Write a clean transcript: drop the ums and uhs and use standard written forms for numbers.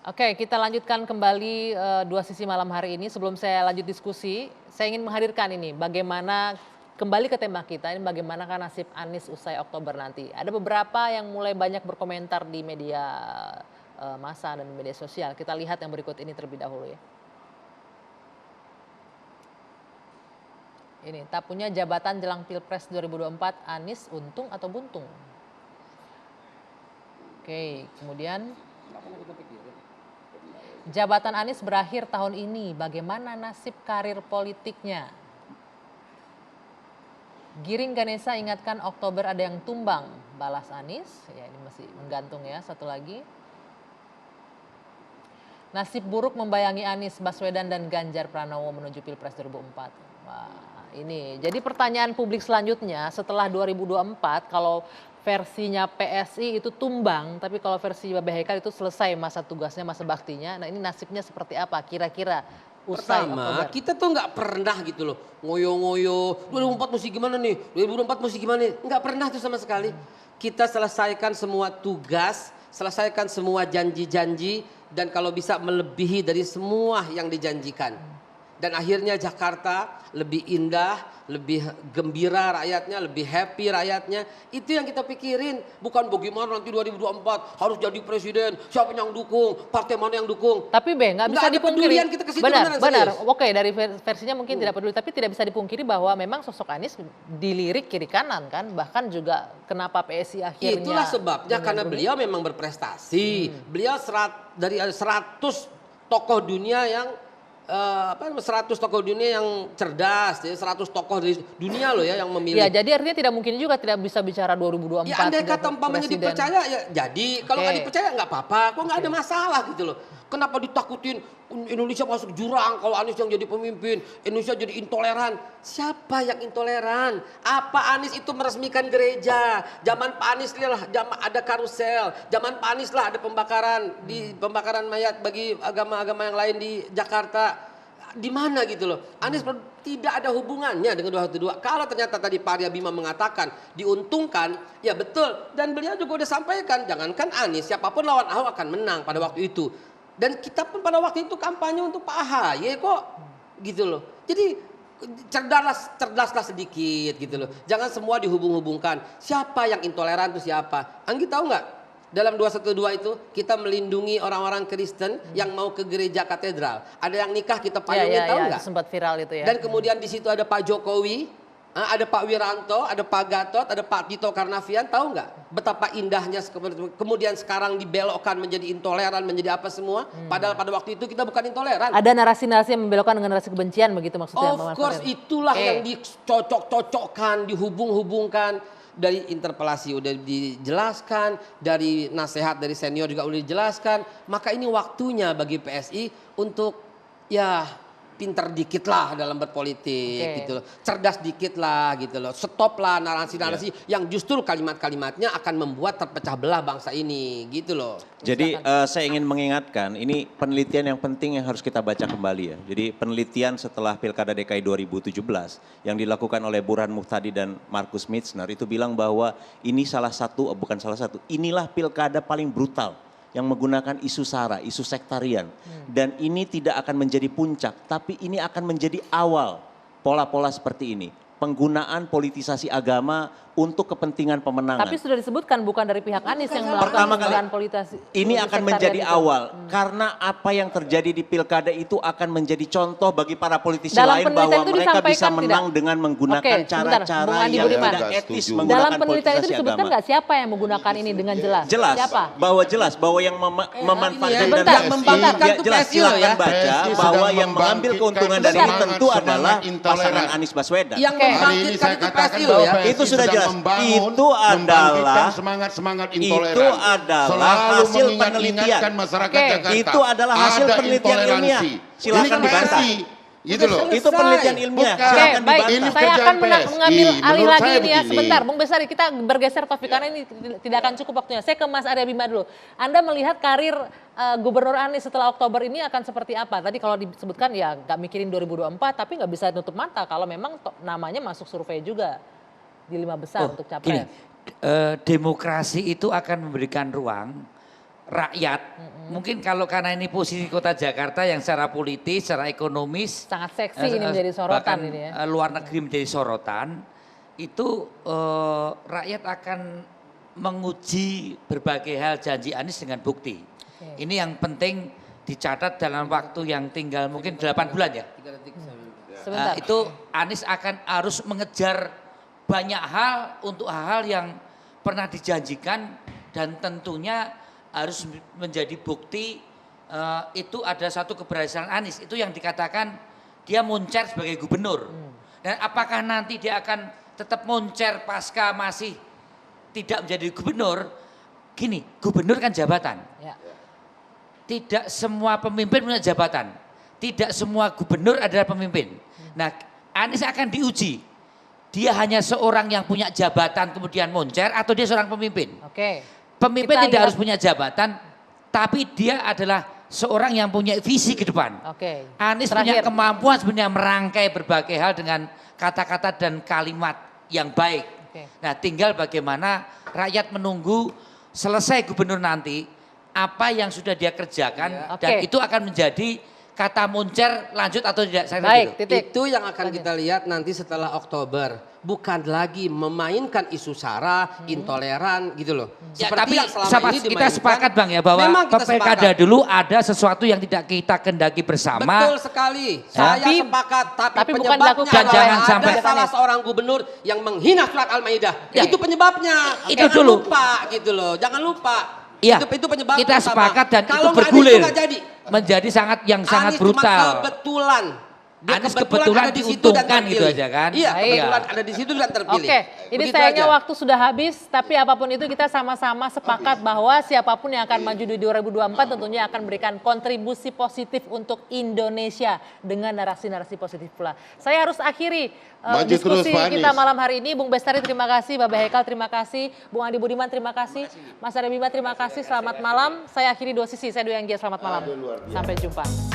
Oke, kita lanjutkan kembali dua sisi malam hari ini. Sebelum saya lanjut diskusi, saya ingin menghadirkan ini bagaimana kembali ke tema kita ini bagaimana kan nasib Anies usai Oktober nanti. Ada beberapa yang mulai banyak berkomentar di media massa dan media sosial. Kita lihat yang berikut ini terlebih dahulu ya. Ini tak punya jabatan jelang Pilpres 2024, Anies untung atau buntung? Oke, kemudian jabatan Anies berakhir tahun ini, bagaimana nasib karir politiknya? Giring Ganesa ingatkan Oktober ada yang tumbang, balas Anies. Ya ini masih menggantung ya, satu lagi. Nasib buruk membayangi Anies, Baswedan dan Ganjar Pranowo menuju Pilpres 2024. Wah, ini jadi pertanyaan publik selanjutnya setelah 2024 kalau versinya PSI itu tumbang, tapi kalau versi Babe Haikal itu selesai masa tugasnya, masa baktinya. Nah ini nasibnya seperti apa kira-kira usai Pertama, Oktober? kita tuh nggak pernah gitu loh ngoyo-ngoyo 2024 mesti gimana nih, 2024 mesti gimana nih, nggak pernah tuh sama sekali. Kita selesaikan semua tugas, selesaikan semua janji-janji dan kalau bisa melebihi dari semua yang dijanjikan. Dan akhirnya Jakarta lebih indah, lebih gembira rakyatnya, lebih happy rakyatnya. Itu yang kita pikirin. Bukan bagaimana nanti 2024 harus jadi presiden, siapa yang dukung, partai mana yang dukung. Tapi nggak bisa dipungkiri. Kita ke situ Benar. serius. Oke, dari versinya mungkin tidak peduli, tapi tidak bisa dipungkiri bahwa memang sosok Anies dilirik kiri kanan kan, bahkan juga kenapa PSI akhirnya. Itulah sebabnya karena beliau memang berprestasi. Beliau dari 100 tokoh dunia yang 100 tokoh dunia yang cerdas, jadi 100 tokoh dari dunia loh ya yang memilih. Ya, jadi artinya tidak mungkin juga tidak bisa bicara 2024. Ya andai kata umpamanya dipercaya ya jadi, kalau nggak dipercaya nggak apa-apa, kok nggak ada masalah gitu loh. Kenapa ditakutin Indonesia masuk jurang kalau Anies yang jadi pemimpin, Indonesia jadi intoleran. Siapa yang intoleran? Apa Anies itu meresmikan gereja? Zaman Pak Anies lah ada karusel, zaman Pak Anies lah ada pembakaran mayat bagi agama-agama yang lain di Jakarta. Di mana gitu loh. Anies tidak ada hubungannya dengan 212. Kalau ternyata tadi Pak Arya Bima mengatakan diuntungkan, ya betul. Dan beliau juga udah sampaikan, jangankan Anies, siapapun lawan Ahok akan menang pada waktu itu. Dan kita pun pada waktu itu kampanye untuk Pak AHY kok gitu loh. Jadi cerdaslah sedikit gitu loh. Jangan semua dihubung-hubungkan. Siapa yang intoleran itu siapa? Anggi tahu nggak? Dalam 212 itu kita melindungi orang-orang Kristen yang mau ke gereja katedral. Ada yang nikah kita payungin, tahu nggak? Sempat viral itu ya. Dan kemudian di situ ada Pak Jokowi, ada Pak Wiranto, ada Pak Gatot, ada Pak Tito Karnavian, tahu nggak betapa indahnya kemudian sekarang dibelokkan menjadi intoleran, menjadi apa semua. Padahal pada waktu itu kita bukan intoleran. Ada narasi-narasi yang membelokkan dengan narasi kebencian begitu maksudnya. Of course itulah yang dicocok-cocokkan, dihubung-hubungkan. Dari interpelasi udah dijelaskan, dari nasihat dari senior juga udah dijelaskan. Maka ini waktunya bagi PSI untuk ya pinter dikit lah dalam berpolitik gitu loh. Cerdas dikit lah gitu loh. Stop lah narasi-narasi yang justru kalimat-kalimatnya akan membuat terpecah belah bangsa ini gitu loh. Jadi saya ingin mengingatkan ini penelitian yang penting yang harus kita baca kembali ya. Jadi penelitian setelah Pilkada DKI 2017 yang dilakukan oleh Burhan Muhtadi dan Markus Mitzner itu bilang bahwa ini inilah pilkada paling brutal yang menggunakan isu SARA, isu sektarian. Dan ini tidak akan menjadi puncak, tapi ini akan menjadi awal pola-pola seperti ini. Penggunaan politisasi agama untuk kepentingan pemenangan. Tapi sudah disebutkan bukan dari pihak Anies yang melakukan penggunaan politisasi. Ini akan menjadi awal karena apa yang terjadi di pilkada itu akan menjadi contoh bagi para politisi lain bahwa mereka bisa menang dengan menggunakan cara-cara yang tidak etis menggunakan dalam penelitian itu politisasi disebutkan agama. nggak siapa yang menggunakan ini dengan jelas? Jelas, Siapa? bahwa yang memanfaatkan dan yang membangkitkan itu jelas PSI loh ya. silakan baca bahwa yang mengambil keuntungan dari ini tentu adalah pasangan Anies Baswedan. Yang membangkitkan itu PSI loh ya. Itu sudah jelas. Itu adalah semangat itu adalah hasil penelitian. Masyarakat Jakarta. Itu adalah hasil penelitian ilmiah. Silakan dibantah. Gitu loh. Itu penelitian ilmiah. Bukan. Silakan Baik, dibantah. saya akan mengambil alih lagi ini ya begini. sebentar. Bung Bestari, kita bergeser topik karena ini tidak akan cukup waktunya. Saya ke Mas Arya Bima dulu. Anda melihat karir Gubernur Anies setelah Oktober ini akan seperti apa? Tadi kalau disebutkan ya nggak mikirin 2024, tapi nggak bisa nutup mata kalau memang namanya masuk survei juga di 5 besar untuk capres. Demokrasi itu akan memberikan ruang rakyat. Mungkin kalau karena ini posisi kota Jakarta yang secara politis, secara ekonomis Sangat seksi ini menjadi sorotan bahkan, ini ya. luar negeri menjadi sorotan, itu rakyat akan menguji berbagai hal janji Anies dengan bukti. Ini yang penting dicatat dalam waktu yang tinggal mungkin 8 bulan ya. Sebentar. Itu Anies akan harus mengejar banyak hal untuk hal-hal yang pernah dijanjikan dan tentunya harus menjadi bukti itu ada satu keberhasilan Anies. Itu yang dikatakan dia moncer sebagai gubernur. Dan apakah nanti dia akan tetap moncer pasca masih tidak menjadi gubernur? Gini, gubernur kan jabatan. Ya. Tidak semua pemimpin punya jabatan. Tidak semua gubernur adalah pemimpin. Nah, Anies akan diuji. Dia hanya seorang yang punya jabatan kemudian moncer atau dia seorang pemimpin. Oke. Pemimpin Kita tidak lihat. harus punya jabatan, tapi dia adalah seorang yang punya visi ke depan. Oke. Anies punya Terakhir. kemampuan sebenarnya merangkai berbagai hal dengan kata-kata dan kalimat yang baik. Oke. Nah, tinggal bagaimana rakyat menunggu selesai gubernur nanti apa yang sudah dia kerjakan dan Oke. itu akan menjadi kata moncer lanjut atau tidak. Saya Baik, gitu. titik. Itu yang akan kita lihat nanti setelah Oktober. Bukan lagi memainkan isu sara, intoleran gitu loh. Ya, Seperti tapi yang selama ini kita dimainkan. sepakat Bang ya bahwa Memang kita pilkada sepakat. dulu ada sesuatu yang tidak kita kendaki bersama. Betul sekali. Saya Tapi- sepakat. Tapi tapi bukan penyebabnya dilakukan adalah jangan ada sampai- salah seorang gubernur yang menghina surat Al-Maidah. Ya. Itu penyebabnya. Itu Jangan dulu. lupa gitu loh. Jangan lupa. Iya, Itu penyebabnya. kita sama. sepakat dan Kalau itu nggak ada bergulir. nggak jadi. Menjadi sangat Anies brutal. cuma kebetulan. Dia Anies kebetulan ada di situ dan diuntungkan gitu terpilih. aja kan. Iya, Baik. kebetulan ada di situ dan terpilih. Oke, ini Begitu sayangnya aja. waktu sudah habis, tapi apapun itu kita sama-sama sepakat bahwa siapapun yang akan maju di 2024 tentunya akan memberikan kontribusi positif untuk Indonesia dengan narasi-narasi positif pula. Saya harus akhiri Maju diskusi terus, Pak kita Anies. malam hari ini. Bung Bestari terima kasih, Bapak Hekal terima kasih, Bung Andi Budiman terima kasih, Mas Arya Bima terima kasih, selamat malam. Saya akhiri dua sisi, saya Dwi Anggia, selamat malam. Sampai jumpa.